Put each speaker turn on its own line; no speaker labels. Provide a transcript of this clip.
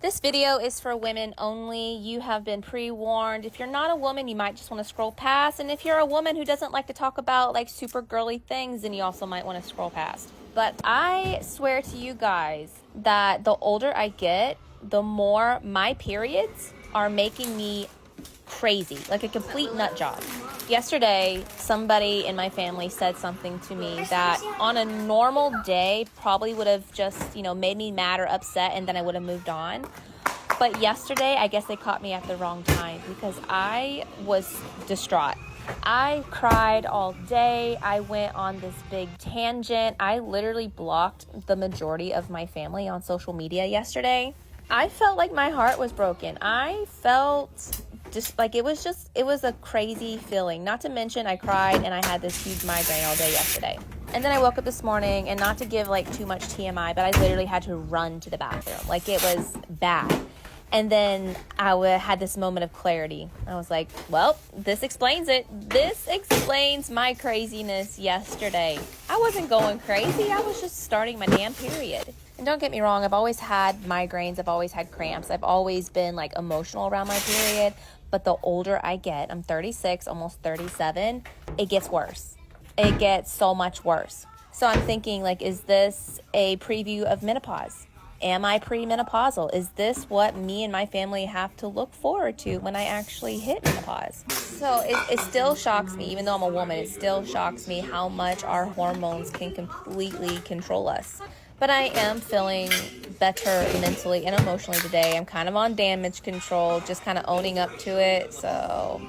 This video is for women only. You have been pre-warned. If you're not a woman, you might just want to scroll past. And if you're a woman who doesn't like to talk about like super girly things, then you also might want to scroll past. But I swear to you guys that the older I get, the more my periods are making me crazy, like a complete nut job. Yesterday, somebody in my family said something to me that on a normal day probably would have just, made me mad or upset, and then I would have moved on. But yesterday, I guess they caught me at the wrong time because I was distraught. I cried all day. I went on this big tangent. I literally blocked the majority of my family on social media yesterday. I felt like my heart was broken. I felt just like it was a crazy feeling. Not to mention I cried and I had this huge migraine all day yesterday. And then I woke up this morning, and not to give like too much TMI, but I literally had to run to the bathroom. Like, it was bad. And then I had this moment of clarity. I was like, well, this explains it. This explains my craziness yesterday. I wasn't going crazy. I was just starting my damn period. And don't get me wrong, I've always had migraines. I've always had cramps. I've always been like emotional around my period. But the older I get, I'm 36, almost 37, it gets worse. It gets so much worse. So I'm thinking, like, is this a preview of menopause? Am I premenopausal? Is this what me and my family have to look forward to when I actually hit menopause? So it still shocks me, even though I'm a woman, it still shocks me how much our hormones can completely control us. But I am feeling better mentally and emotionally today. I'm kind of on damage control, just kind of owning up to it. So